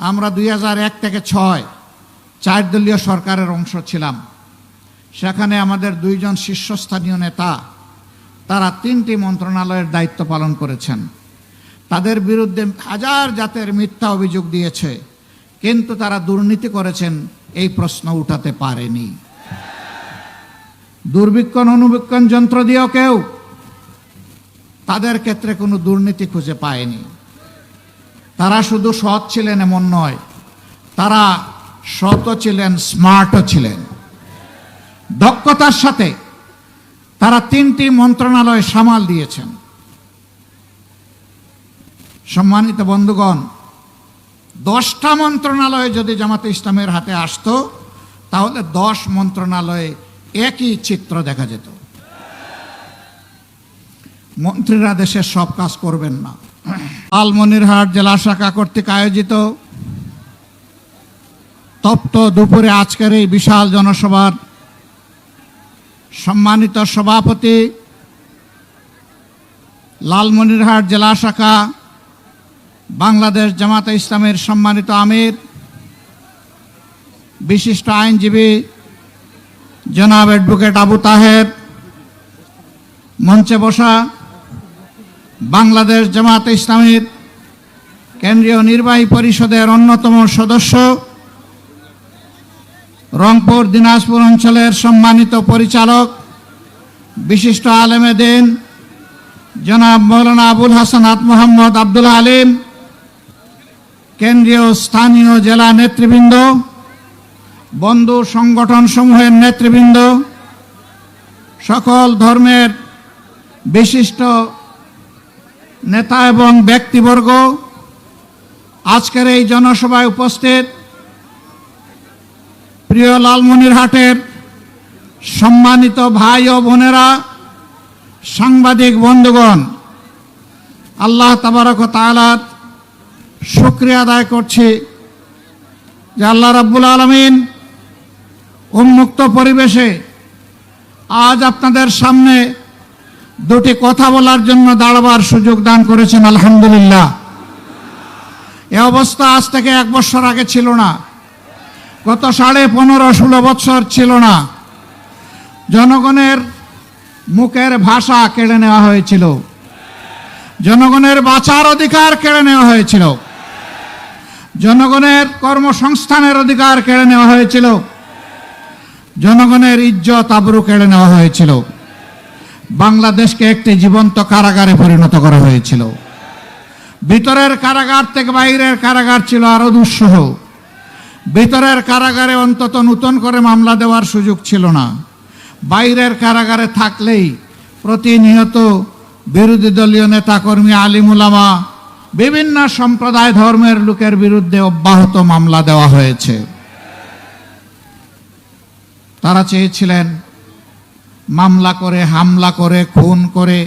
আমরা 2001 থেকে 6 4 দলীয় সরকারের অংশ ছিলাম। সেখানে আমাদের 2 জন শীর্ষস্থানীয় নেতা তারা 3টি মন্ত্রণালয়ের দায়িত্ব পালন করেছেন। তাদের বিরুদ্ধে হাজার জাতের মিথ্যা অভিযোগ দিয়েছে, কিন্তু তারা দুর্নীতি করেছেন এই প্রশ্ন উঠাতে পারেনি। দুর্বীক্ষণ অনুবীক্ষণ যন্ত্র দিয়েও কেউ তাদের ক্ষেত্রে কোনো দুর্নীতি খুঁজে পায়নি। তারা শুধু সৎ ছিলেন এমন নয়, তারা সৎও ছিলেন, স্মার্টও ছিলেন। দক্ষতার সাথে তারা 3টি মন্ত্রণালয় সামাল দিয়েছেন। সম্মানিত বন্ধুগণ, 10টা মন্ত্রণালয় যদি জামাতে ইসলামের হাতে আসতো তাহলে 10 মন্ত্রণালয়ে একই চিত্র দেখা যেত। মন্ত্রীরা দেশের সব কাজ করবেন না। লালমনিরহাট জেলা শাখা কর্তৃক আয়োজিত তপ্ত দুপুরে আজকের এই বিশাল জনসভার সম্মানিত সভাপতি, লালমনিরহাট জেলা শাখা বাংলাদেশ জামাতে ইসলামের সম্মানিত আমির, বিশিষ্ট আইনজীবী জনাব অ্যাডভোকেট আবু তাহের, মঞ্চে বসা বাংলাদেশ জামাতে ইসলামীর কেন্দ্রীয় নির্বাহী পরিষদের অন্যতম সদস্য, রংপুর দিনাজপুর অঞ্চলের সম্মানিত পরিচালক, বিশিষ্ট আলেমে দ্বীন জনাব মৌলানা আবুল হাসানাত মোহাম্মদ আব্দুল আলিম, কেন্দ্রীয় স্থানীয় জেলা নেতৃবৃন্দ, বন্ধু সংগঠন সমূহের নেতৃবৃন্দ, সকল ধর্মের বিশিষ্ট নেতা এবং ব্যক্তিবর্গ, আজকের এই জনসভায় উপস্থিত প্রিয় লালমনিরহাটের সম্মানিত ভাই ও বোনেরা, সাংবাদিক বন্ধুগণ, আল্লাহ তাবারক ওয়া তাআলার শুকরিয়া আদায় করছি যে আল্লাহ রাব্বুল আলামিন উন্মুক্ত পরিবেশে আজ আপনাদের সামনে 2টি কথা বলার জন্য দাঁড়াবার সুযোগ দান করেছেন। আলহামদুলিল্লাহ। এ অবস্থা আজ থেকে 1 বছর আগে ছিল না, গত 15-16 বছর ছিল না। জনগণের মুখের ভাষা কেড়ে নেওয়া হয়েছিল, জনগণের বাঁচার অধিকার কেড়ে নেওয়া হয়েছিল, জনগণের কর্মসংস্থানের অধিকার কেড়ে নেওয়া হয়েছিল, জনগণের ইজ্জত আবরু কেড়ে নেওয়া হয়েছিল। বাংলাদেশকে একটি জীবন্ত কারাগারে পরিণত করা হয়েছিল। ভিতরের কারাগার থেকে বাইরের কারাগার ছিল আরো দুঃসহ। ভিতরের কারাগারে অন্তত নতুন করে মামলা দেওয়ার সুযোগ ছিল না। বাইরের কারাগারে থাকলেই প্রতিনিয়ত বিরোধী দলীয় নেতাকর্মী, আলিম উলামা, বিভিন্ন সম্প্রদায় ধর্মের লোকের বিরুদ্ধে অব্যাহত মামলা দেওয়া হয়েছে। তারা চেয়েছিলেন মামলা করে, হামলা করে, খুন করে,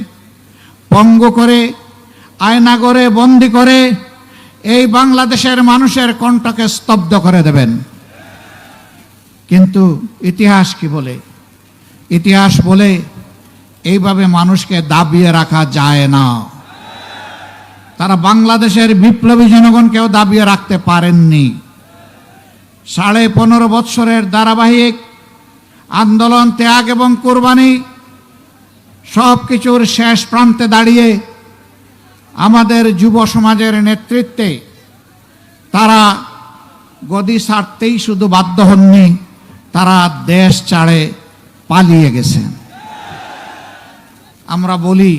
পঙ্গু করে, আয়না করে, বন্দি করে এই বাংলাদেশের মানুষের কণ্ঠকে স্তব্ধ করে দেবেন। কিন্তু ইতিহাস কি বলে? ইতিহাস বলে এইভাবে মানুষকে দাবিয়ে রাখা যায় না। তারা বাংলাদেশের বিপ্লবী জনগণকেও দাবিয়ে রাখতে পারেননি। 15.5 বৎসরের ধারাবাহিক আন্দোলন, ত্যাগ এবং কোরবানি সব কিছুর শেষ প্রান্তে দাঁড়িয়ে আমাদের যুব সমাজের নেতৃত্বে তারা গদি ছাড়তেই শুধু বাধ্য হননি, তারা দেশ ছাড়ে পালিয়ে গেছেন। আমরা বলি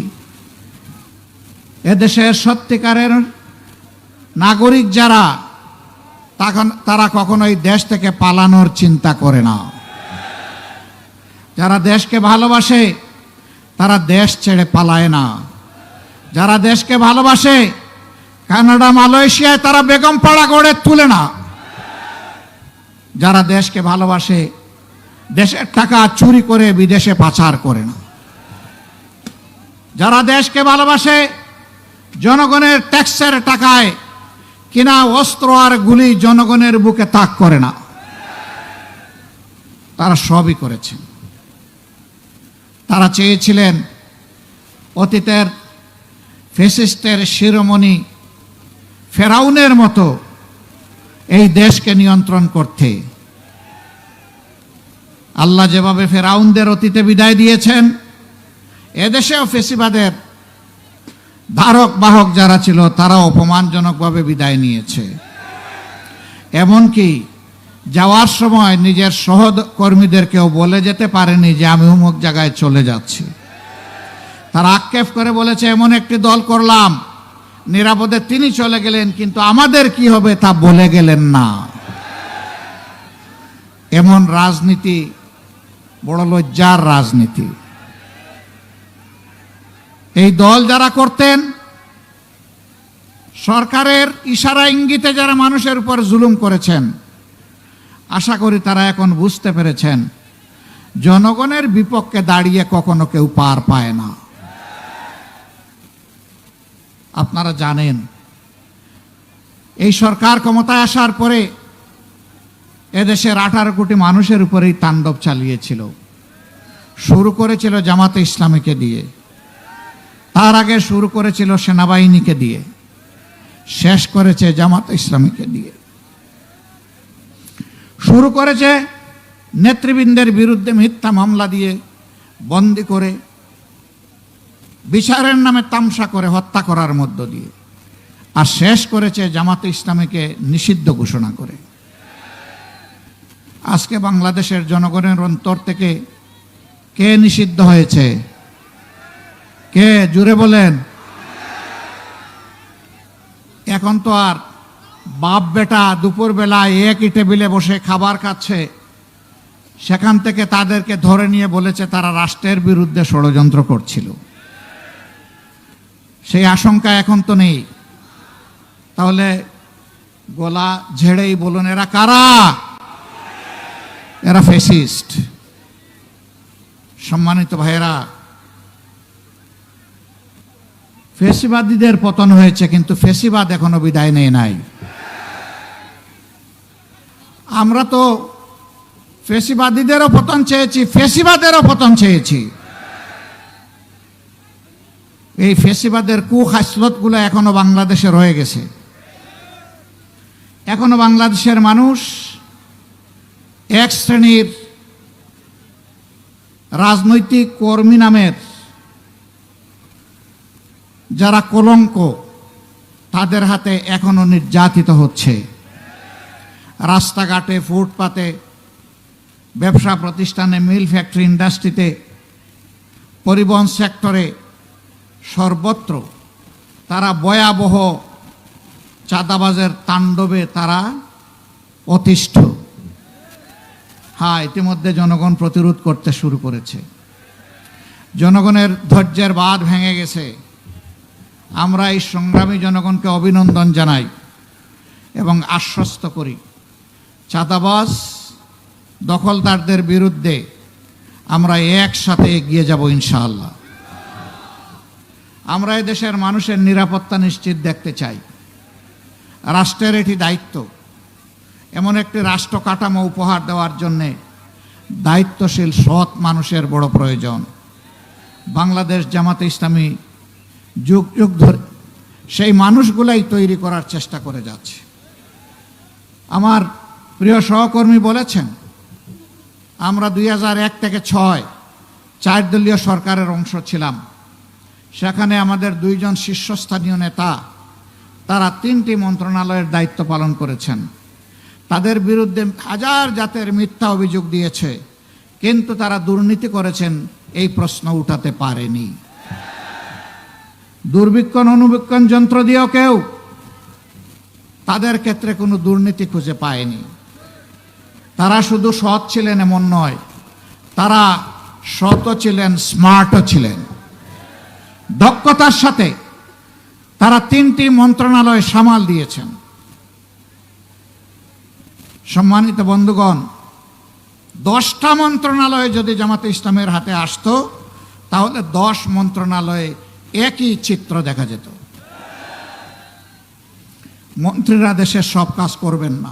এদেশের সত্যিকারের নাগরিক যারা, তারা কখনোই দেশ থেকে পালানোর চিন্তা করে না। যারা দেশকে ভালোবাসে তারা দেশ ছেড়ে পালায় না। যারা দেশকে ভালোবাসে কানাডা, মালয়েশিয়ায় তারা বেগম পাড়া গড়ে তুলে না। যারা দেশকে ভালোবাসে দেশের টাকা চুরি করে বিদেশে পাচার করে না। যারা দেশকে ভালোবাসে জনগণের ট্যাক্সের টাকায় কিনা অস্ত্র আর গুলি জনগণের বুকে তাক করে না। তারা সবই করেছেন। তারা চেয়েছিলেন অতীতের ফ্যাসিস্টের শিরোমণি ফেরাউনের মতো এই দেশকে নিয়ন্ত্রণ করতে। আল্লাহ যেভাবে ফেরাউনদের অতীতে বিদায় দিয়েছেন, এদেশেও ফেসিবাদের ধারক বাহক যারা ছিল তারাও অপমানজনকভাবে বিদায় নিয়েছে। এমনকি যাওয়ার সময় নিজের সহকর্মীদেরকেও বলে যেতে পারেনি যে আমি অমুক জায়গায় চলে যাচ্ছি। তারা আক্ষেপ করে বলেছে এমন একটি দল করলাম, নিরাপদে তিনি চলে গেলেন, কিন্তু আমাদের কি হবে তা বলে গেলেন না। এমন রাজনীতি বড় লজ্জার রাজনীতি। এই দল যারা করতেন, সরকারের ইশারা ইঙ্গিতে যারা মানুষের উপর জুলুম করেছেন, আশা করি তারা এখন বুঝতে পেরেছেন জনগণের বিপক্ষে দাঁড়িয়ে কখনো কেউ পার পায় না। আপনারা জানেন এই সরকার ক্ষমতায় আসার পরে এদেশের 18 কোটি মানুষের উপরেই তাণ্ডব চালিয়েছিল। শুরু করেছিল জামাতে ইসলামীকে দিয়ে, তার আগে শুরু করেছিল সেনাবাহিনীকে দিয়ে, শেষ করেছে জামাতে ইসলামীকে দিয়ে। শুরু করেছে নেতৃবৃন্দের বিরুদ্ধে মিথ্যা মামলা দিয়ে, বন্দী করে, বিচারের নামে তামসা করে হত্যা করার মধ্য দিয়ে, আর শেষ করেছে জামাতে ইসলামীকে নিষিদ্ধ ঘোষণা করে। আজকে বাংলাদেশের জনগণের অন্তর থেকে কে নিষিদ্ধ হয়েছে? কে? জুড়ে বলেন। এখন তো আর বাপ বেটা দুপুরবেলা একই টেবিলে বসে খাবার খাচ্ছে, সেখান থেকে তাদেরকে ধরে নিয়ে বলেছে তারা রাষ্ট্রের বিরুদ্ধে ষড়যন্ত্র করছিল। সেই আশঙ্কা এখন তো নেই। তাহলে গলা ঝেড়েই বলুন, এরা কারা? এরা ফ্যাসিস্ট। সম্মানিত ভাইয়েরা, ফ্যাসিবাদীদের পতন হয়েছে, কিন্তু ফ্যাসিবাদ এখনো বিদায় নেয় নাই। আমরা তো ফ্যাসিবাদীদেরও পতন চেয়েছি, ফ্যাসিবাদেরও পতন চেয়েছি। এই ফ্যাসিবাদের কুখাসলতগুলো এখনো বাংলাদেশে রয়ে গেছে। এখনো বাংলাদেশের মানুষ এক শ্রেণীর রাজনৈতিক কর্মী নামের যারা কলঙ্ক, তাদের হাতে এখনো নির্যাতিত হচ্ছে। রাস্তাঘাটে, ফুটপাতে, ব্যবসা প্রতিষ্ঠানে, মিল ফ্যাক্টরি, ইন্ডাস্ট্রিতে, পরিবহন সেক্টরে, সর্বত্র তারা ভয়াবহ চাঁদাবাজের তাণ্ডবে তারা অতিষ্ঠ। হ্যাঁ, ইতিমধ্যে জনগণ প্রতিরোধ করতে শুরু করেছে। জনগণের ধৈর্যের বাঁধ ভেঙে গেছে। আমরা এই সংগ্রামী জনগণকে অভিনন্দন জানাই এবং আশ্বস্ত করি, চাঁদাবাজ দখলদারদের বিরুদ্ধে আমরা একসাথে এগিয়ে যাব ইনশাআল্লাহ। আমরা এই দেশের মানুষের নিরাপত্তা নিশ্চিত দেখতে চাই। রাষ্ট্রের এটি দায়িত্ব। এমন একটি রাষ্ট্র কাঠামো উপহার দেওয়ার জন্যে দায়িত্বশীল সৎ মানুষের বড় প্রয়োজন। বাংলাদেশ জামাতে ইসলামী যুগ যুগ ধরে সেই মানুষগুলাই তৈরি করার চেষ্টা করে যাচ্ছে। আমার প্রিয় সহকর্মী বলেছেন, আমরা 2001 থেকে 6 4 দলীয় সরকারের অংশ ছিলাম। সেখানে আমাদের 2 জন শীর্ষস্থানীয় নেতা, তারা 3টি মন্ত্রণালয়ের দায়িত্ব পালন করেছেন। তাদের বিরুদ্ধে হাজার জাতের মিথ্যা অভিযোগ দিয়েছে, কিন্তু তারা দুর্নীতি করেছেন এই প্রশ্ন উঠাতে পারেনি। দুর্বীক্ষণ অনুবীক্ষণ যন্ত্র দিয়েও কেউ তাদের ক্ষেত্রে কোনো দুর্নীতি খুঁজে পায়নি। তারা শুধু সৎ ছিলেন এমন নয়, তারা সৎও ছিলেন, স্মার্টও ছিলেন। দক্ষতার সাথে তারা 3টি মন্ত্রণালয় সামাল দিয়েছেন। সম্মানিত বন্ধুগণ, 10টা মন্ত্রণালয় যদি জামাতে ইসলামের হাতে আসতো, তাহলে 10 মন্ত্রণালয়ে একই চিত্র দেখা যেত। মন্ত্রীরা দেশের সব কাজ করবেন না।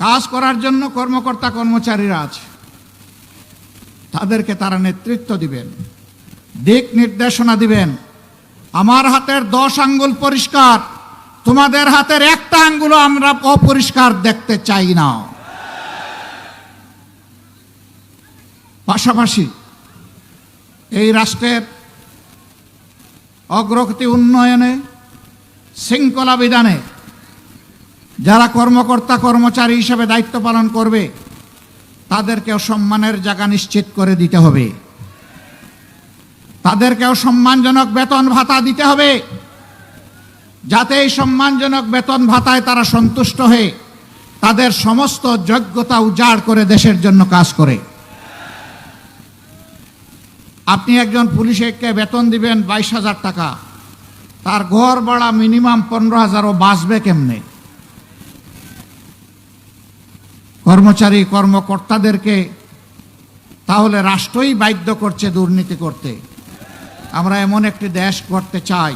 কাজ করার জন্য কর্মকর্তা কর্মচারীরা আছে, তাদেরকে তারা নেতৃত্ব দিবেন, দিক নির্দেশনা দিবেন। আমার হাতের 10 আঙ্গুল পরিষ্কার, তোমাদের হাতের একটা আঙ্গুলও আমরা অপরিষ্কার দেখতে চাই না। পাশাপাশি এই রাষ্ট্রের অগ্রগতি উন্নয়নে, শৃঙ্খলা বিধানে যারা কর্মকর্তা কর্মচারী হিসেবে দায়িত্ব পালন করবে তাদেরকেও সম্মানের জায়গা নিশ্চিত করে দিতে হবে। তাদেরকেও সম্মানজনক বেতন ভাতা দিতে হবে, যাতে এই সম্মানজনক বেতন ভাতায় তারা সন্তুষ্ট হয়ে তাদের সমস্ত যোগ্যতা উজাড় করে দেশের জন্য কাজ করে। আপনি একজন পুলিশকে বেতন দিবেন 22,000 টাকা, তার ঘর ভাড়া মিনিমাম 15,000, ও বাঁচবে কেমনে? কর্মচারী কর্মকর্তাদেরকে তাহলে রাষ্ট্রই বাধ্য করছে দুর্নীতি করতে। আমরা এমন একটি দেশ করতে চাই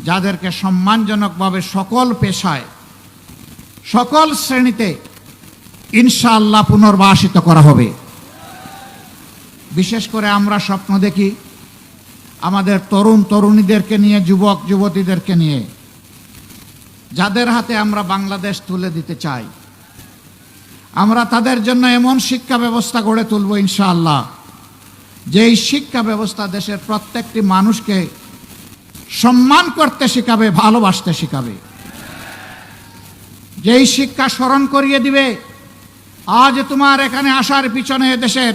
যাদেরকে সম্মানজনকভাবে সকল পেশায়, সকল শ্রেণীতে ইনশাআল্লাহ পুনর্বাসিত করা হবে। বিশেষ করে আমরা স্বপ্ন দেখি আমাদের তরুণ তরুণীদেরকে নিয়ে, যুবক যুবতীদেরকে নিয়ে, যাদের হাতে আমরা বাংলাদেশ তুলে দিতে চাই। আমরা তাদের জন্য এমন শিক্ষা ব্যবস্থা গড়ে তুলব ইনশাআল্লাহ, যেই শিক্ষা ব্যবস্থা দেশের প্রত্যেকটি মানুষকে সম্মান করতে শেখাবে, ভালোবাসতে শেখাবে। যেই শিক্ষা স্মরণ করিয়ে দিবে আজ তোমার এখানে আসার পিছনে দেশের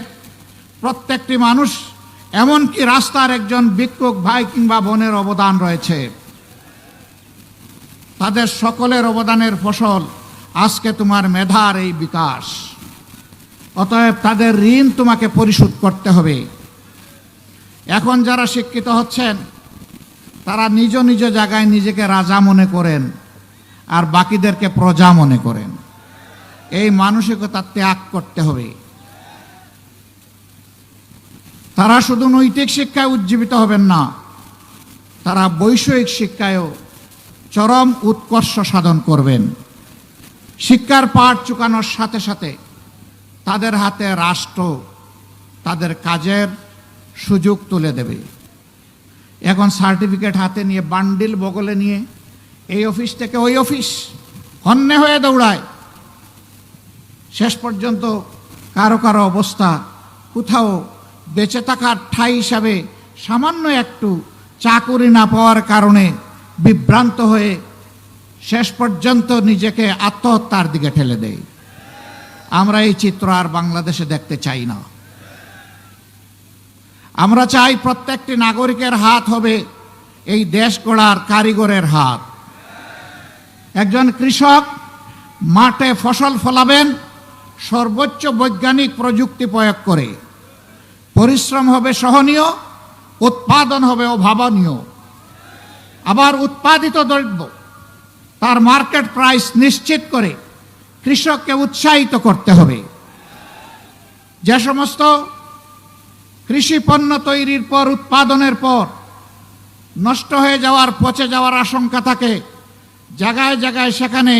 প্রত্যেকটি মানুষ, এমনকি রাস্তার একজন ভিক্ষুক ভাই কিংবা বোনের অবদান রয়েছে। তাদের সকলের অবদানের ফসল আজকে তোমার মেধার এই বিকাশ। অতএব তাদের ঋণ তোমাকে পরিশোধ করতে হবে। এখন যারা শিক্ষিত হচ্ছেন তারা নিজ নিজ জায়গায় নিজেকে রাজা মনে করেন আর বাকিদেরকে প্রজা মনে করেন। এই মানসিকতা ত্যাগ করতে হবে। তারা শুধু নৈতিক শিক্ষায় উজ্জীবিত হবেন না, তারা বৈষয়িক শিক্ষায়ও চরম উৎকর্ষ সাধন করবেন। শিক্ষার পাঠ চুকানোর সাথে সাথে তাদের হাতে রাষ্ট্র তাদের কাজের সুযোগ তুলে দেবে। এখন সার্টিফিকেট হাতে নিয়ে, বান্ডিল বগলে নিয়ে এই অফিস থেকে ওই অফিস হন্যে হয়ে দৌড়ায়। শেষ পর্যন্ত কারো কারো অবস্থা কোথাও বেঁচে থাকার ঠাঁই হিসাবে সামান্য একটু চাকুরি না পাওয়ার কারণে বিভ্রান্ত হয়ে শেষ পর্যন্ত নিজেকে আত্মহত্যার দিকে ঠেলে দেয়। আমরা এই চিত্র আর বাংলাদেশে দেখতে চাই না। আমরা চাই প্রত্যেকটি নাগরিকের হাত হবে এই দেশ গড়ার কারিগরের হাত। একজন কৃষক মাঠে ফসল ফলাবেন সর্বোচ্চ বৈজ্ঞানিক প্রযুক্তি প্রয়োগ করে। পরিশ্রম হবে সহনীয়, উৎপাদন হবে অভাবনীয়। আবার উৎপাদিত দ্রব্য তার মার্কেট প্রাইস নিশ্চিত করে কৃষককে উৎসাহিত করতে হবে। যে সমস্ত কৃষি পণ্য তৈরির পর, উৎপাদনের পর নষ্ট হয়ে যাওয়ার, পচে যাওয়ার আশঙ্কা থাকে, জায়গায় জায়গায় সেখানে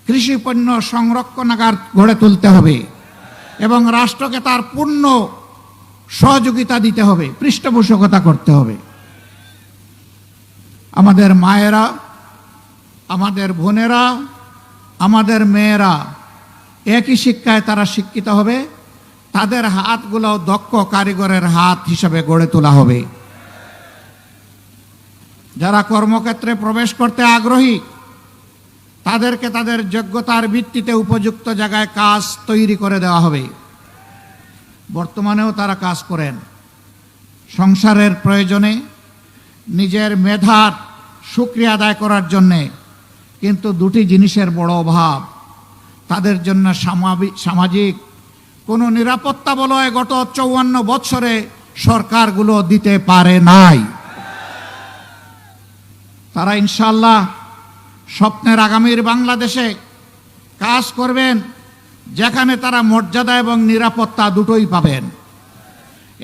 কৃষি পণ্য সংরক্ষণাগার গড়ে তুলতে হবে এবং রাষ্ট্রকে তার পূর্ণ সহযোগিতা দিতে হবে, পৃষ্ঠপোষকতা করতে হবে। আমাদের মায়েরা, আমাদের বোনেরা, আমাদের মেয়েরা একই শিক্ষায় তারা শিক্ষিত হবে। তাদের হাতগুলো দক্ষ কারিগরের হাত হিসাবে গড়ে তোলা হবে। যারা কর্মক্ষেত্রে প্রবেশ করতে আগ্রহী তাদেরকে তাদের যোগ্যতার ভিত্তিতে উপযুক্ত জায়গায় কাজ তৈরি করে দেওয়া হবে। বর্তমানেও তারা কাজ করেন। সংসারের প্রয়োজনে, নিজের মেধার সুক্রিয়া আদায় করার জন্যে, কিন্তু দুটি জিনিসের বড় অভাব। তাদের জন্য সামাজিক কোনো নিরাপত্তা বলয় গত 54 বছরে সরকারগুলো দিতে পারে নাই। তারা ইনশাআল্লাহ স্বপ্নের আগামীর বাংলাদেশে কাজ করবেন, যেখানে তারা মর্যাদা এবং নিরাপত্তা দুটোই পাবেন।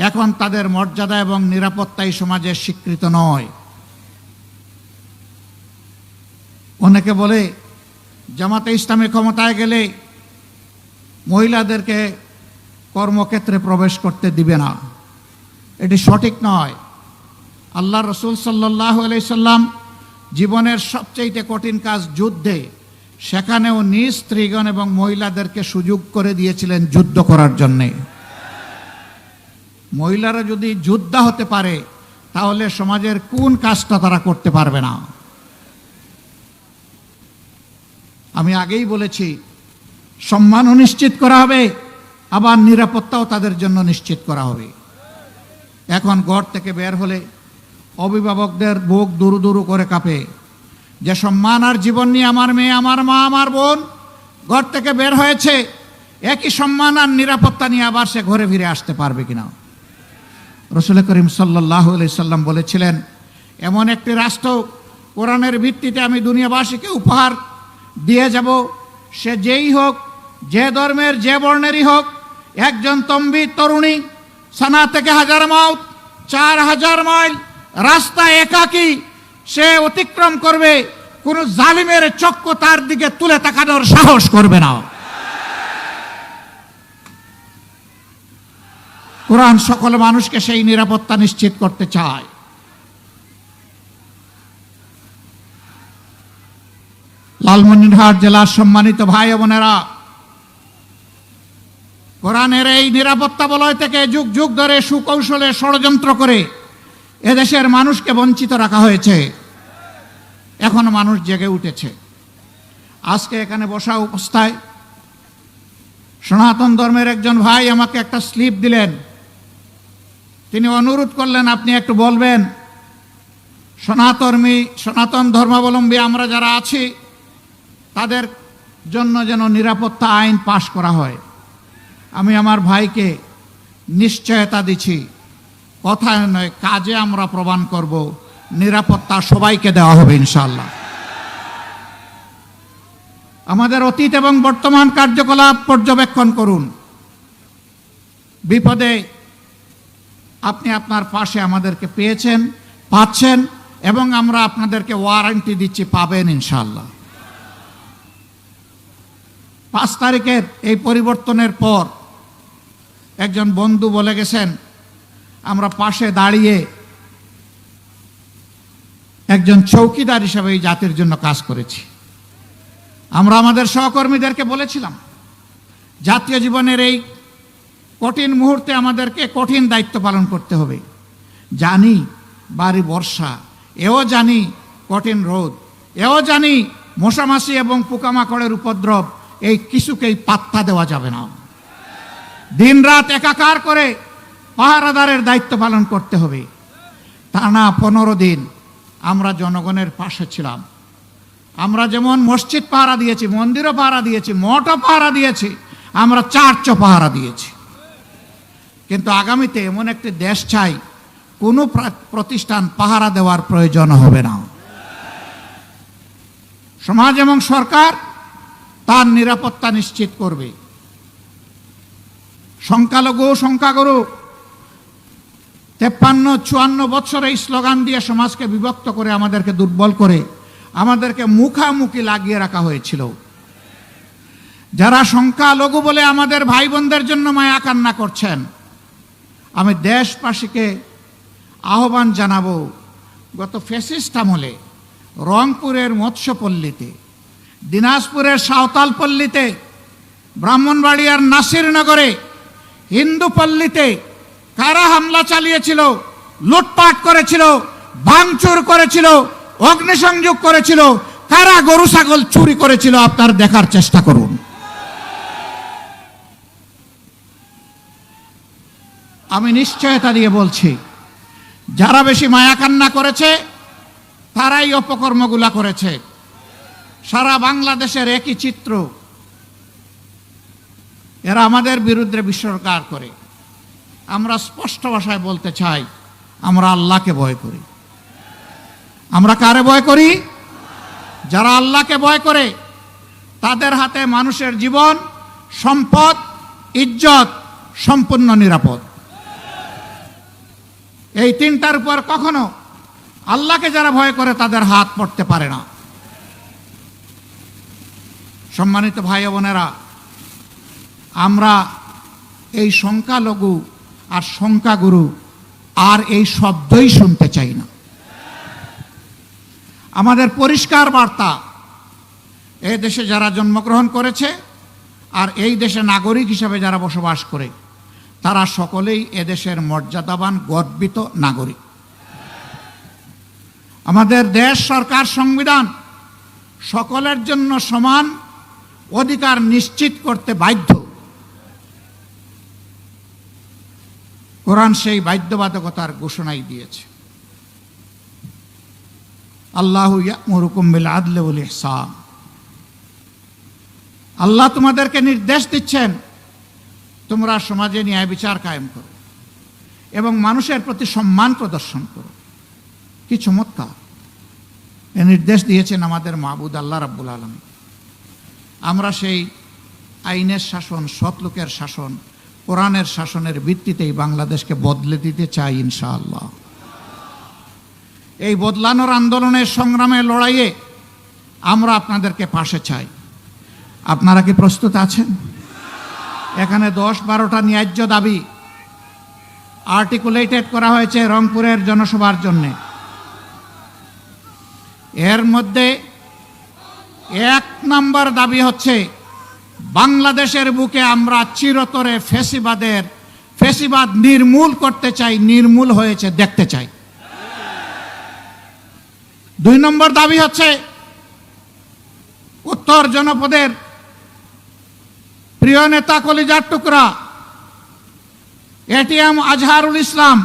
এখন তাদের মর্যাদা এবং নিরাপত্তা এই সমাজে স্বীকৃত নয়। অনেকে বলে জামাতে ইসলামী ক্ষমতায় গেলে মহিলাদেরকে কর্মক্ষেত্রে প্রবেশ করতে দিবে না। এটি সঠিক নয়। আল্লাহ রসুল সাল্লাল্লাহু আলাইহি সাল্লাম জীবনের সবচেয়ে কঠিন কাজ যুদ্ধে, সেখানেও নিজ স্ত্রীগণ এবং মহিলাদেরকে সুযোগ করে দিয়েছিলেন যুদ্ধ করার জন্যে। মহিলারা যদি যোদ্ধা হতে পারে তাহলে সমাজের কোন কাজটা তারা করতে পারবে না? আমি আগেই বলেছি, সম্মানও নিশ্চিত করা হবে, আবার নিরাপত্তাও তাদের জন্য নিশ্চিত করা হবে। এখন ঘর থেকে বের হলে অভিভাবকদের বুক দুরু দুরু করে কাঁপে, যে সম্মান আর জীবন নিয়ে আমার মেয়ে, আমার মা, আমার বোন ঘর থেকে বের হয়েছে, একই সম্মান আর নিরাপত্তা নিয়ে আবার সে ঘরে ফিরে আসতে পারবে কিনা। রাসূল করিম সাল্লাল্লাহু আলাইহি সাল্লাম বলেছিলেন, এমন একটি রাষ্ট্র কোরআনের ভিত্তিতে আমি দুনিয়াবাসীকে উপহার দিয়ে যাব, সে যেই হোক, যে ধর্মের, যে বর্ণেরই হোক, একজন তম্বি তরুণী সানা থেকে হাজার মাইল, 4000 মাইল রাস্তা একাকী সে অতিক্রম করবে, কোন জালিমের চক্ষু তার দিকে তুলে তাকানোর সাহস করবে না। কোরআন সকল মানুষকে সেই নিরাপত্তা নিশ্চিত করতে চায়। লালমনিরহাট জেলার সম্মানিত ভাই বোনেরা, কোরআনের এই নিরাপত্তা বলয় থেকে যুগ যুগ ধরে সুকৌশলে ষড়যন্ত্র করে এদেশের মানুষকে বঞ্চিত রাখা হয়েছে। এখন মানুষ জেগে উঠেছে। আজকে এখানে বসা অবস্থায় সনাতন ধর্মের একজন ভাই আমাকে একটা স্লিপ দিলেন। তিনি অনুরোধ করলেন, আপনি একটু বলবেন সনাতন ধর্মাবলম্বী আমরা যারা আছি তাদের জন্য যেন নিরাপত্তা আইন পাশ করা হয়। আমি আমার ভাইকে নিশ্চয়তা দিচ্ছি, কথায় নয় কাজে আমরা প্রমাণ করব, নিরাপত্তা সবাইকে দেওয়া হবে ইনশাআল্লাহ। আমাদের অতীত এবং বর্তমান কার্যকলাপ পর্যবেক্ষণ করুন। বিপদে আপনি আপনার পাশে আমাদেরকে পেয়েছেন, পাচ্ছেন, এবং আমরা আপনাদেরকে ওয়ারেন্টি দিচ্ছি, পাবেন ইনশাআল্লাহ। 5 তারিখের এই পরিবর্তনের পর একজন বন্ধু বলে গেছেন, আমরা পাশে দাঁড়িয়ে একজন চৌকিদার হিসেবে এই জাতির জন্য কাজ করেছি। আমরা আমাদের সহকর্মীদেরকে বলেছিলাম, জাতীয় জীবনের এই কঠিন মুহূর্তে আমাদেরকে কঠিন দায়িত্ব পালন করতে হবে। জানি বাড়ি বর্ষা, এও জানি কঠিন রোদ, এও জানি মশামাছি এবং পোকামাকড়ের উপদ্রব, এই কিছুকেই পাত্তা দেওয়া যাবে না। দিন রাত একাকার করে পাহারাদারের দায়িত্ব পালন করতে হবে। টানা 15 দিন আমরা জনগণের পাশে ছিলাম। আমরা যেমন মসজিদ পাহারা দিয়েছি, মন্দিরও পাহারা দিয়েছি, মঠও পাহারা দিয়েছি, আমরা চার্চও পাহারা দিয়েছি। কিন্তু আগামীতে এমন একটি দেশ চাই, কোনো প্রতিষ্ঠান পাহারা দেওয়ার প্রয়োজন হবে না। সমাজ এবং সরকার তার নিরাপত্তা নিশ্চিত করবে। সংখ্যালঘু সংখ্যাগুরু 53-54 বছর এই স্লোগান দিয়ে সমাজকে বিভক্ত করে, আমাদেরকে দুর্বল করে, আমাদেরকে মুখামুখি লাগিয়ে রাখা হয়েছিল। যারা সংখ্যালঘু বলে আমাদের ভাই বোনদের জন্য মায়া কান্না করছেন, আমি দেশবাসীকে আহ্বান জানাবো, গত ফ্যাসিস্ট আমলে রংপুরের মৎস্যপল্লীতে, দিনাজপুরের সাঁওতালপল্লীতে, ব্রাহ্মণবাড়িয়ার নাসিরনগরে, হিন্দুপল্লীতে কারা হামলা চালিয়েছিল, লুটপাট করেছিল, ভাঙচুর করেছিল, অগ্নিসংযোগ করেছিল, কারা গরু ছাগল চুরি করেছিল, আপনারা দেখার চেষ্টা করুন। আমি নিশ্চয়তা দিয়ে বলছি, যারা বেশি মায়া কান্না করেছে তারাই অপকর্মগুলা করেছে। সারা বাংলাদেশের একই চিত্র। এরা আমাদের বিরুদ্ধে বিসর্গার করে। আমরা স্পষ্ট ভাষায় বলতে চাই, আমরা আল্লাহকে ভয় করি। আমরা কারে ভয় করি? যারা আল্লাহকে ভয় করে তাদের হাতে মানুষের জীবন, সম্পদ, ইজ্জত সম্পূর্ণ নিরাপদ। এই তিনটার উপর কখনো আল্লাহকে যারা ভয় করে তাদের হাত পড়তে পারে না। সম্মানিত ভাই বোনেরা, আমরা এই সংখ্যালঘু আর সংখ্যাগুরু আর এই শব্দই শুনতে চাই না। আমাদের পরিষ্কার বার্তা, এই দেশে যারা জন্মগ্রহণ করেছে আর এই দেশে নাগরিক হিসাবে যারা বসবাস করে, তারা সকলেই এদেশের মর্যাদাবান গর্বিত নাগরিক। আমাদের দেশ, সরকার, সংবিধান সকলের জন্য সমান অধিকার নিশ্চিত করতে বাধ্য। কোরআন সেই বাধ্যবাধকতার ঘোষণাই দিয়েছে। আল্লাহু ইয়া'মুরুকুম বিল আদলি ওয়াল ইহসান। আল্লাহ তোমাদেরকে নির্দেশ দিচ্ছেন, তোমরা সমাজে ন্যায় বিচার কায়েম করো এবং মানুষের প্রতি সম্মান প্রদর্শন করো। কি চমৎকার! এ নির্দেশ দিয়েছেন আমাদের মাবুদ আল্লাহ রাব্বুল আলামিন। আমরা সেই আইনের শাসন, সৎ লোকের শাসন, কোরআনের শাসনের ভিত্তিতেই বাংলাদেশকে বদলে দিতে চাই ইনশাআল্লাহ। এই বদলানোর আন্দোলনের সংগ্রামে, লড়াইয়ে আমরা আপনাদেরকে পাশে চাই। আপনারা কি প্রস্তুত আছেন? এখানে 10-12টা ন্যায্য দাবি আর্টিকুলেটেড করা হয়েছে রংপুরের জনসভার জন্য। এর মধ্যে 1 নম্বর দাবি হচ্ছে, বাংলাদেশের বুকে আমরা চিরতরে ফ্যাসিবাদ নির্মূল করতে চাই, নির্মূল হয়েছে দেখতে চাই। 2 নম্বর দাবি হচ্ছে, উত্তর জনপদের প্রিয় নেতা, কলিজার টুকরা এটিএম আজহারুল ইসলাম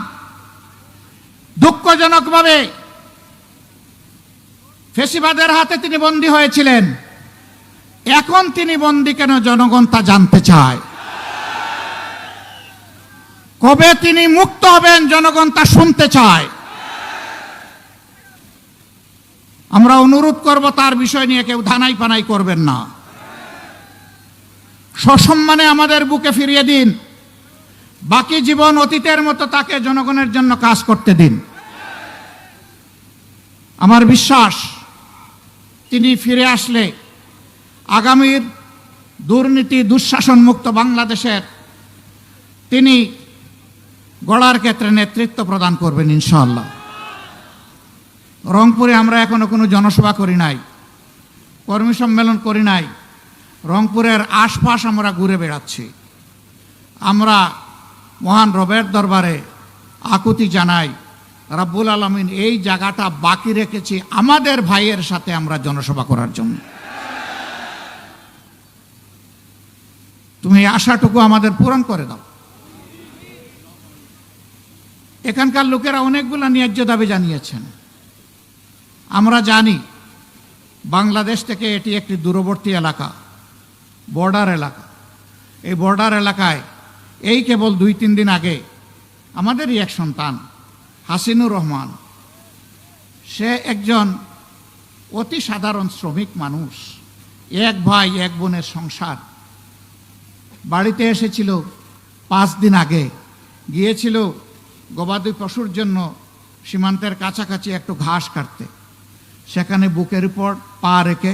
দুঃখজনকভাবে ফ্যাসিবাদের হাতে তিনি বন্দী হয়েছিলেন। এখন তিনি বন্দী কেন, জনগণ তা জানতে চায়। কবে তিনি মুক্ত হবেন, জনগণ তা শুনতে চায়। আমরা অনুরোধ করব, তার বিষয় নিয়ে কেউ ধানাই পানাই করবেন না। সসম্মানে আমাদের বুকে ফিরিয়ে দিন। বাকি জীবন অতীতের মতো তাকে জনগণের জন্য কাজ করতে দিন। আমার বিশ্বাস, তিনি ফিরে আসলে আগামীর দুর্নীতি, দুঃশাসন মুক্ত বাংলাদেশের তিনি গড়ার ক্ষেত্রে নেতৃত্ব প্রদান করবেন ইনশাআল্লাহ। রংপুরে আমরা এখনো কোনো জনসভা করি নাই, কর্মী সম্মেলন করি নাই। রংপুরের আশপাশ আমরা ঘুরে বেড়াচ্ছি। আমরা মহান রবের দরবারে আকুতি জানাই, রাব্বুল আলামিন এই জায়গাটা বাকি রেখেছি আমাদের ভাইয়ের সাথে আমরা জনসভা করার জন্য। তুমি এই আশাটুকু আমাদের পূরণ করে দাও। এখানকার লোকেরা অনেকগুলো ন্যায্য দাবি জানিয়েছেন। আমরা জানি বাংলাদেশ থেকে এটি একটি দূরবর্তী এলাকা, বর্ডার এলাকা। এই বর্ডার এলাকায় এই কেবল 2-3 দিন আগে আমাদেরই এক সন্তান হাসিনুর রহমান, সে একজন অতি সাধারণ শ্রমিক মানুষ, 1 ভাই 1 বোনের সংসার। বাড়িতে এসেছিল 5 দিন আগে, গিয়েছিল গবাদি পশুর জন্য সীমান্তের কাছাকাছি একটু ঘাস কাটতে। সেখানে বুকের উপর পা রেখে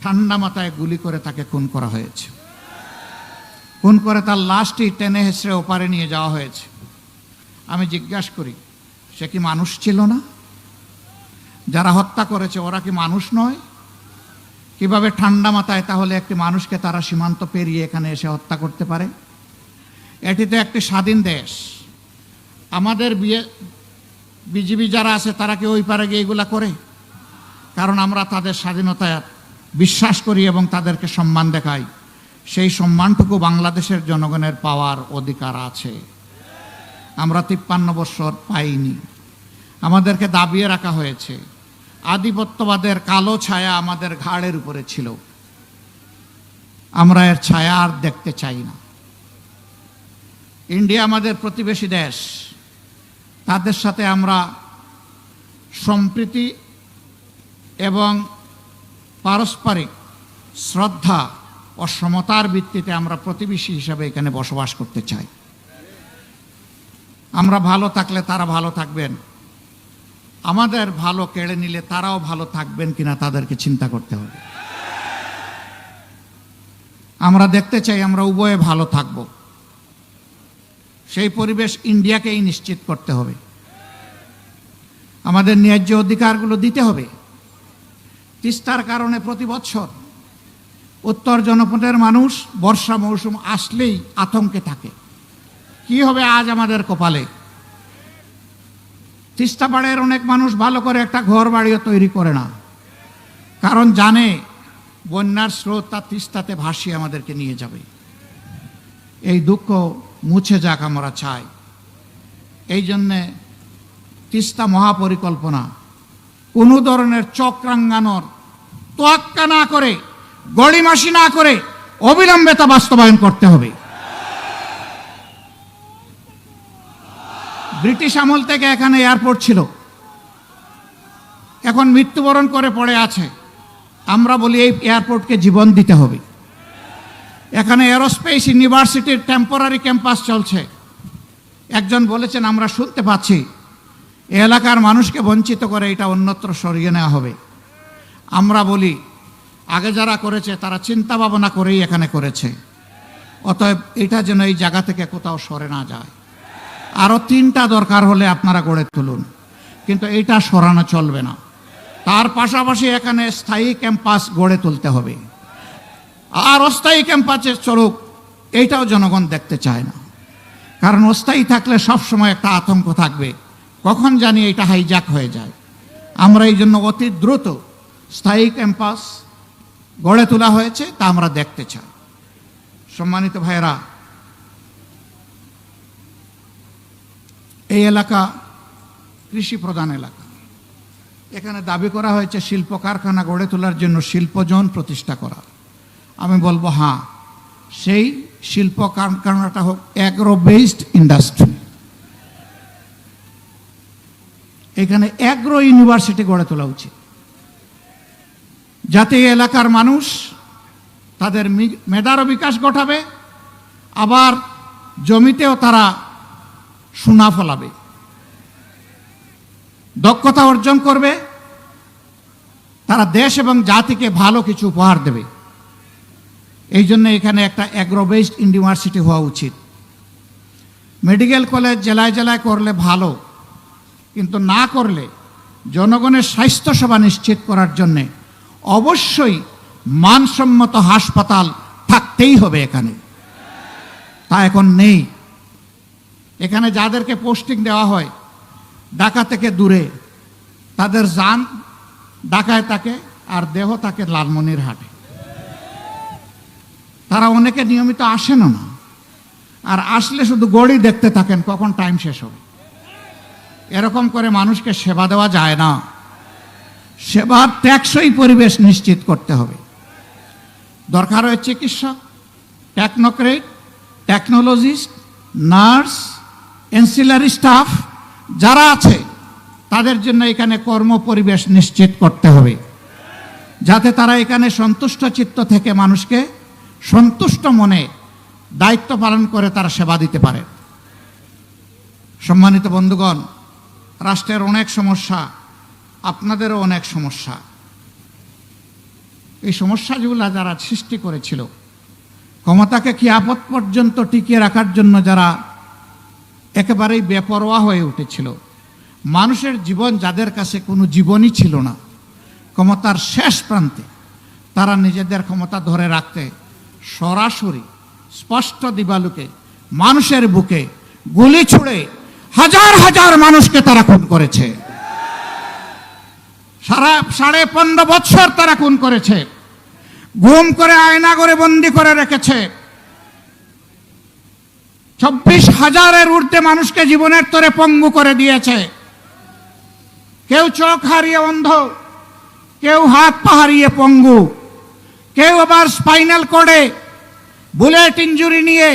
ঠান্ডা মাথায় গুলি করে তাকে খুন করা হয়েছে। খুন করে তার লাশটি টেনে হেসড়ে ওপারে নিয়ে যাওয়া হয়েছে। আমি জিজ্ঞাসা করি, সে কি মানুষ ছিল না? যারা হত্যা করেছে ওরা কি মানুষ নয়? কিভাবে ঠান্ডা মাথায় তাহলে একটি মানুষকে তারা সীমান্ত পেরিয়ে এখানে এসে হত্যা করতে পারে? এটি তো একটি স্বাধীন দেশ। আমাদের বিজিবি যারা আছে তারা কি ওই পারে গিয়ে এগুলা করে? কারণ আমরা তাদের স্বাধীনতায় বিশ্বাস করি এবং তাদেরকে সম্মান দেখাই। সেই সম্মানটুকু বাংলাদেশের জনগণের পাওয়ার অধিকার আছে। আমরা 53 বছর পাইনি। আমাদেরকে দাবিয়ে রাখা হয়েছে। আধিপত্যবাদের কালো ছায়া আমাদের ঘাড়ের উপরে ছিল। আমরা এর ছায়া আর দেখতে চাই না। ইন্ডিয়া আমাদের প্রতিবেশী দেশ। তাদের সাথে আমরা সম্প্রীতি এবং পারস্পরিক শ্রদ্ধা ও সমতার ভিত্তিতে আমরা প্রতিবেশী হিসাবে এখানে বসবাস করতে চাই। আমরা ভালো থাকলে তারা ভালো থাকবেন। আমাদের ভালো কেড়ে নিলে তারাও ভালো থাকবেন কিনা তাদেরকে চিন্তা করতে হবে। আমরা দেখতে চাই আমরা উভয়ে ভালো থাকব। সেই পরিবেশ ইন্ডিয়াকেই নিশ্চিত করতে হবে। আমাদের ন্যায্য অধিকারগুলো দিতে হবে। তিস্তার কারণে প্রতি বছর উত্তর জনপদের মানুষ বর্ষা মৌসুম আসলেই আতঙ্কে থাকে, কি হবে আজ আমাদের কপালে। তিস্তা পাড়ের অনেক মানুষ ভালো করে একটা ঘর বাড়িও তৈরি করে না, কারণ জানে বন্যার স্রোত তার তিস্তাতে ভাসিয়ে আমাদেরকে নিয়ে যাবে। এই দুঃখ মুছে যাক আমরা চাই। এই জন্যে তিস্তা মহাপরিকল্পনা কোনো ধরনের চক্রাঙ্গানোর তোয়াক্কা না করে, গড়িমাসি না করে অবিলম্বে তা বাস্তবায়ন করতে হবে। ব্রিটিশ আমল থেকে এখানে এয়ারপোর্ট ছিল, এখন মৃত্যুবরণ করে পড়ে আছে। আমরা বলি এই এয়ারপোর্টকে জীবন দিতে হবে। এখানে এরোস্পেস ইউনিভার্সিটির টেম্পোরারি ক্যাম্পাস চলছে। একজন বলেছেন, আমরা শুনতে পাচ্ছি এই এলাকার মানুষকে বঞ্চিত করে এটা অন্যত্র সরিয়ে নেওয়া হবে। আমরা বলি আগে যারা করেছে তারা চিন্তা ভাবনা করেই এখানে করেছে, অতএব এটা যেন এই জায়গা থেকে কোথাও সরে না যায়। আরও 3টা দরকার হলে আপনারা গড়ে তুলুন, কিন্তু এইটা সরানো চলবে না। তার পাশাপাশি এখানে স্থায়ী ক্যাম্পাস গড়ে তুলতে হবে। আর অস্থায়ী ক্যাম্পাসে চলুক এইটাও জনগণ দেখতে চায় না, কারণ অস্থায়ী থাকলে সবসময় একটা আতঙ্ক থাকবে, কখন জানি এটা হাইজ্যাক হয়ে যায়। আমরা এই জন্য অতি দ্রুত স্থায়ী ক্যাম্পাস গড়ে তোলা হয়েছে, তা আমরা দেখতে চাই। সম্মানিত ভাইয়েরা, এই এলাকা কৃষি প্রধান এলাকা। এখানে দাবি করা হয়েছে শিল্প কারখানা গড়ে তোলার জন্য শিল্পজোন প্রতিষ্ঠা করা। আমি বলবো হ্যাঁ, সেই শিল্প কারখানাটা হোক অ্যাগ্রো বেসড ইন্ডাস্ট্রি। এখানে অ্যাগ্রো ইউনিভার্সিটি গড়ে তোলা উচিত, যাতে এই এলাকার মানুষ তাদের মেধারও বিকাশ ঘটাবে, আবার জমিতেও তারা সোনা ফলাবে, দক্ষতা অর্জন করবে, তারা দেশ এবং জাতিকে ভালো কিছু উপহার দেবে। এই জন্য এখানে একটা অ্যাগ্রো বেসড ইউনিভার্সিটি হওয়া উচিত। মেডিকেল কলেজ জেলায় জেলায় করলে ভালো, কিন্তু না করলে জনগণের স্বাস্থ্যসেবা নিশ্চিত করার জন্যে অবশ্যই মানসম্মত হাসপাতাল থাকতেই হবে এখানে। তা এখন নেই। এখানে যাদেরকে পোস্টিং দেওয়া হয় ঢাকা থেকে দূরে, তাদের যান ঢাকায় থাকে আর দেহ থাকে লালমনিরহাটে। তারা অনেকে নিয়মিত আসেনও না, আর আসলে শুধু গড়ি দেখতে থাকেন কখন টাইম শেষ হবে। এরকম করে মানুষকে সেবা দেওয়া যায় না। সেবার টেকসই পরিবেশ নিশ্চিত করতে হবে। দরকার হয় চিকিৎসক, technocrat, technologist, nurse, ancillary staff যারা আছে তাদের জন্য এখানে কর্ম পরিবেশ নিশ্চিত করতে হবে, যাতে তারা এখানে সন্তুষ্ট চিত্ত থেকে মানুষকে সন্তুষ্ট মনে দায়িত্ব পালন করে তারা সেবা দিতে পারে। সম্মানিত বন্ধুগণ, রাষ্ট্রের অনেক সমস্যা, আপনাদেরও অনেক সমস্যা। এই সমস্যাগুলো যারা সৃষ্টি করেছিল, ক্ষমতাকে কিয়ামত পর্যন্ত টিকিয়ে রাখার জন্য যারা একেবারেই বেপরোয়া হয়ে উঠেছিল, মানুষের জীবন যাদের কাছে কোনো জীবনই ছিল না, ক্ষমতার শেষ প্রান্তে তারা নিজেদের ক্ষমতা ধরে রাখতে সরাসরি স্পষ্ট দিবালুকে মানুষের বুকে গুলি ছুড়ে হাজার হাজার মানুষকে তারা খুন করেছে। 15.5 বছর তারা খুন করেছে, গুম করে আয়না করে বন্দি করে রেখেছে। 24,000-এর ঊর্ধ্বে মানুষকে জীবনের তরে পঙ্গু করে দিয়েছে। কেউ চোখ হারিয়ে অন্ধ, কেউ হাত পা হারিয়ে পঙ্গু, কেউ আবার স্পাইনাল কর্ডে বুলেট ইঞ্জুরি নিয়ে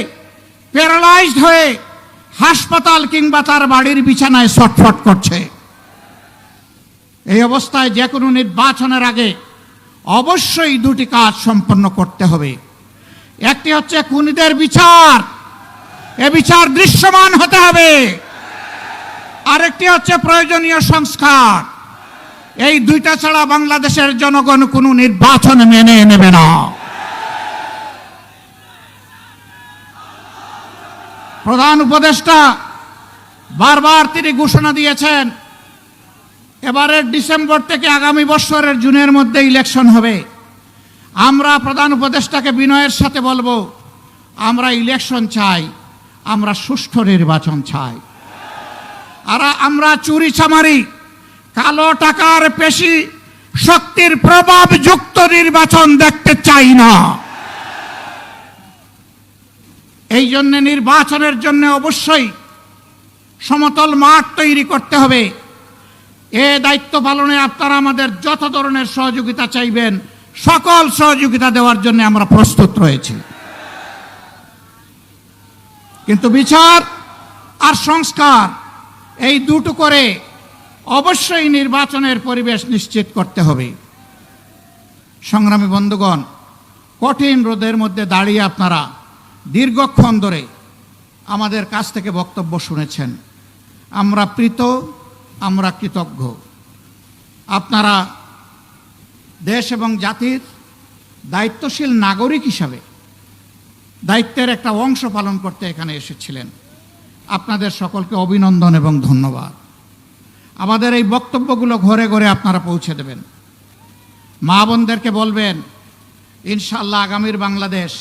প্যারালাইজড হয়ে হাসপাতাল কিংবা তার বাড়ির বিছানায় ছটফট করছে। এই অবস্থায় যে কোনো নির্বাচনের আগে অবশ্যই 2টি কাজ সম্পন্ন করতে হবে। একটি হচ্ছে খুনিদের বিচার, এ বিচার দৃশ্যমান হতে হবে। আরেকটি হচ্ছে প্রয়োজনীয় সংস্কার। এই 2টা ছাড়া বাংলাদেশের জনগণ কোনো নির্বাচন মেনে নেবে না। প্রধান উপদেষ্টা বারবার তিনি ঘোষণা দিয়েছেন এবারের ডিসেম্বর থেকে আগামী বছরের জুনের মধ্যে ইলেকশন হবে। আমরা প্রধান উপদেষ্টাকে বিনয়ের সাথে বলবো, আমরা ইলেকশন চাই, আমরা সুষ্ঠু নির্বাচন চাই। আর আমরা চুরি চামারি, কালো টাকার পেশি শক্তির প্রভাবযুক্ত নির্বাচন দেখতে চাই না। এই জন্য নির্বাচনের জন্য অবশ্যই সমতল মাঠ তৈরি করতে হবে। এ দায়িত্ব পালনে আপনারা আমাদের যত ধরনের সহযোগিতা চাইবেন, সকল সহযোগিতা দেওয়ার জন্য আমরা প্রস্তুত রয়েছি। কিন্তু বিচার আর সংস্কার এই দুটো করে অবশ্যই নির্বাচনের পরিবেশ নিশ্চিত করতে হবে। সংগ্রামী বন্ধুগণ, কঠিন রোদের মধ্যে দাঁড়িয়ে আপনারা দীর্ঘক্ষণ ধরে আমাদের কাছ থেকে বক্তব্য শুনেছেন। আমরা প্রীত, আমরা কৃতজ্ঞ। আপনারা দেশ এবং জাতির দায়িত্বশীল নাগরিক হিসাবে দায়িত্বের একটা অংশ পালন করতে এখানে এসেছিলেন। আপনাদের সকলকে অভিনন্দন এবং ধন্যবাদ। আমাদের এই বক্তব্যগুলো ঘরে ঘরে আপনারা পৌঁছে দেবেন। মা বোনদেরকে বলবেন, ইনশাআল্লাহ আগামীর বাংলাদেশ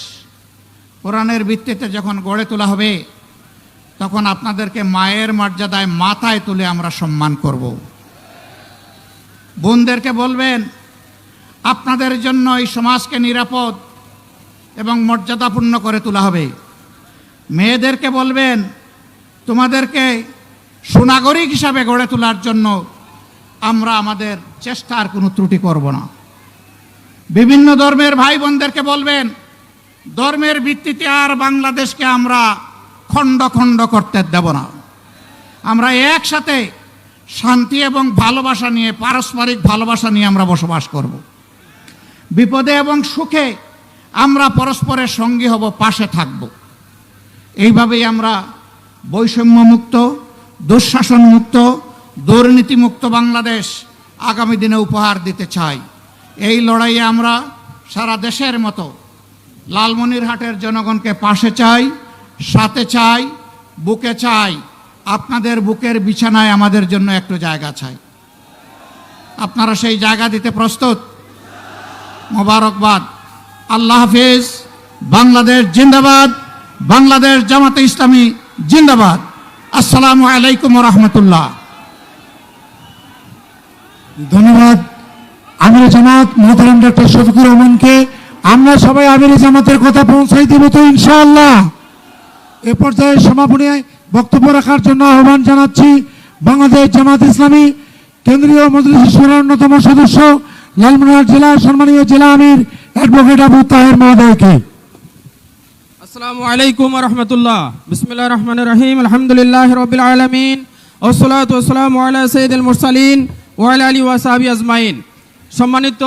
কোরআনের ভিত্তিতে যখন গড়ে তোলা হবে, তখন আপনাদেরকে মায়ের মর্যাদায় মাথায় তুলে আমরা সম্মান করব। বোনদেরকে বলবেন, আপনাদের জন্য এই সমাজকে নিরাপদ এবং মর্যাদাপূর্ণ করে তোলা হবে। মেয়েদেরকে বলবেন, তোমাদেরকে সুনাগরিক হিসাবে গড়ে তোলার জন্য আমরা আমাদের চেষ্টার কোনো ত্রুটি করব না। বিভিন্ন ধর্মের ভাই বোনদেরকে বলবেন, ধর্মের ভিত্তিতে আর বাংলাদেশকে আমরা খণ্ড খণ্ড করতে দেব না। আমরা একসাথে শান্তি এবং ভালোবাসা নিয়ে, পারস্পরিক ভালোবাসা নিয়ে আমরা বসবাস করব। বিপদে এবং সুখে আমরা পরস্পরের সঙ্গী হব, পাশে থাকব। এইভাবেই আমরা বৈষম্যমুক্ত, দুঃশাসনমুক্ত, দুর্নীতিমুক্ত বাংলাদেশ আগামী দিনে উপহার দিতে চাই। এই লড়াইয়ে আমরা সারা দেশের মতো লালমনিরহাটের জনগণকে পাশে চাই, সাথে চাই, বুকে চাই। আপনাদের বুকের বিছানায় আমাদের জন্য একটু জায়গা চাই। আপনারা সেই জায়গা দিতে প্রস্তুত? মোবারকবাদ। আল্লাহ হাফিজ। বাংলাদেশ জিন্দাবাদ। বাংলাদেশ জামাতে ইসলামী জিন্দাবাদ। আসসালামু আলাইকুম রহমতুল্লাহ। ধন্যবাদ আমির জামাত মোহতারাম ডক্টর শফিকুর রহমানকে। আমরা সবাই আমির জামাতের কথা পৌঁছাই দেব তো ইনশাআল্লাহ। এ পর্যায়ে সমাপনী বক্তব্য রাখার জন্য আহ্বান জানাচ্ছি বাংলাদেশ জামাত ইসলামী কেন্দ্রীয় মজলিস শুরার অন্যতম সদস্য, লালমনিরহাট জেলার সম্মানীয় জেলা আমির অ্যাডভোকেট আবু তাহের মহোদয়কে। আসসালামু আলাইকুম ওয়া রাহমাতুল্লাহ। বিসমিল্লাহির রহমানির রহিম। আলহামদুলিল্লাহি রাব্বিল আলামিন ওয়াস সালাতু ওয়াস সালামু আলা সাইয়্যিদিল মুরসালিন ওয়া আলা আলিহি ওয়া সাহবিহি আজমাইন। সম্মানিত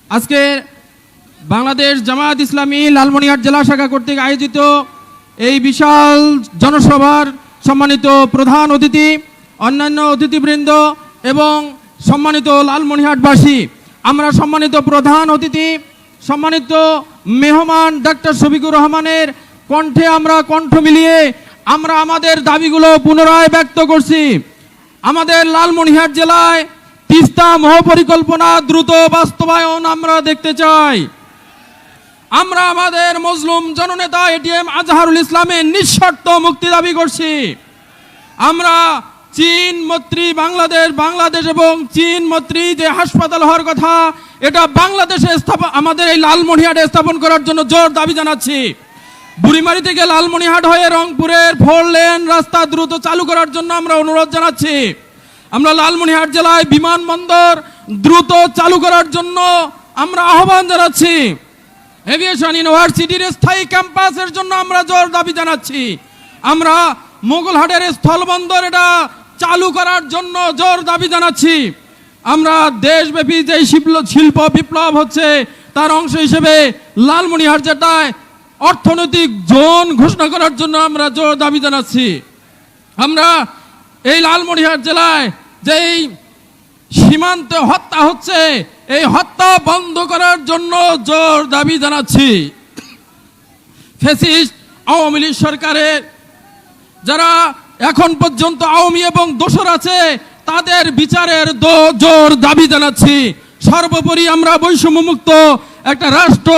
আজকে বাংলাদেশ জামাত ইসলামী লালমনিরহাট জেলা শাখা কর্তৃক আয়োজিত এই বিশাল জনসভার সম্মানিত প্রধান অতিথি, অন্যান্য অতিথিবৃন্দ এবং সম্মানিত লালমনিরহাটবাসী, আমরা সম্মানিত প্রধান অতিথি, সম্মানিত মেহমান ডক্টর শফিকুর রহমানের কণ্ঠে আমরা কণ্ঠ মিলিয়ে আমরা আমাদের দাবিগুলো পুনরায় ব্যক্ত করছি। আমাদের লালমনিরহাট জেলায় তিস্তা মহাপরিকল্পনা দ্রুত বাস্তবায়ন আমরা দেখতে চাই। আমরা আমাদের মজলুম জননেতা এটিএম আজহারুল ইসলামের নিঃশর্ত মুক্তি দাবি করছি। আমরা চীন মৈত্রী বাংলাদেশ এবং চীন মৈত্রী যে হাসপাতাল হওয়ার কথা, এটা বাংলাদেশে আমাদের এই লালমনিরহাটে স্থাপন করার জন্য জোর দাবি জানাচ্ছি। বুড়িমারি থেকে লালমনিরহাট হয়ে রংপুরের 4 লেন রাস্তা দ্রুত চালু করার জন্য আমরা অনুরোধ জানাচ্ছি। আমরা লালমনিরহাট জেলায় বিমানবন্দর দ্রুত চালু করার জন্য আমরা আহ্বান জানাচ্ছি। এভিয়েশন ইউনিভার্সিটির স্থায়ী ক্যাম্পাসের জন্য আমরা জোর দাবি জানাচ্ছি। আমরা মোগলহাটের স্থলবন্দর এটা চালু করার জন্য জোর দাবি জানাচ্ছি। আমরা দেশব্যাপী যে শিল্প বিপ্লব হচ্ছে তার অংশ হিসেবে লালমনিরহাট জেলায় অর্থনৈতিক জোন ঘোষণা করার জন্য আমরা জোর দাবি জানাচ্ছি। আমরা এই লালমনিরহাট জেলায় যেই সীমান্তে হত্যা হচ্ছে, এই হত্যা বন্ধ করার জন্য জোর দাবি জানাচ্ছি। ফ্যাসিস্ট আওয়ামী লীগ সরকারের যারা এখন পর্যন্ত আওয়ামী এবং দোসর আছে, তাদের বিচারের জোর দাবি জানাচ্ছি। সর্বোপরি আমরা বৈষম্যমুক্ত একটা রাষ্ট্র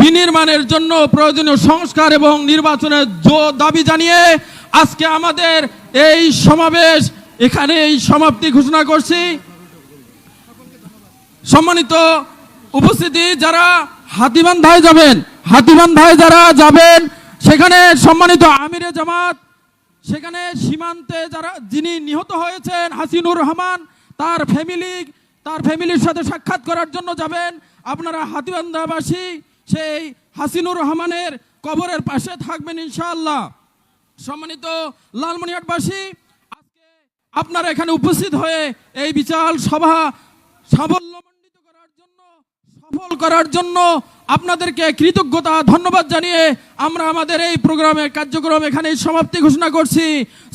বিনির্মাণের জন্য প্রয়োজনীয় সংস্কার এবং নির্বাচনের দাবি জানিয়ে আজকে আমাদের এই সমাবেশ এখানেই সমাপ্তি ঘোষণা করছি। সম্মানিত উপস্থিতি, যারা হাতীবান্ধায় যারা যাবেন সেখানে সম্মানিত আমিরে জামাত, সেখানে সীমান্তে যিনি নিহত হয়েছেন হাসিনুর রহমান, তার ফ্যামিলির সাথে সাক্ষাৎ করার জন্য যাবেন। আপনারা হাতীবান্ধাবাসী সেই হাসিনুর রহমানের কবরের পাশে থাকবেন ইনশাআল্লাহ। সম্মানিত লালমনিরহাটবাসী, আজকে আপনারা এখানে উপস্থিত হয়ে এই বিশাল সভা সাফল্যমণ্ডিত সফল করার জন্য আপনাদেরকে কৃতজ্ঞতা ধন্যবাদ জানিয়ে আমরা আমাদের এই প্রোগ্রামের কার্যক্রম এখানেই সমাপ্তি ঘোষণা করছি।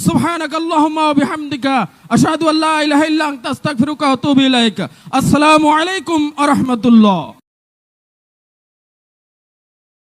সুবহানাকাল্লাহুম্মা ওয়া বিহামদিকা আশহাদু আল্লা ইলাহা ইল্লা আনতা আস্তাগফিরুকা ওয়া আতুবু ইলাইক। আসসালামু আলাইকুম ওয়া রাহমাতুল্লাহ।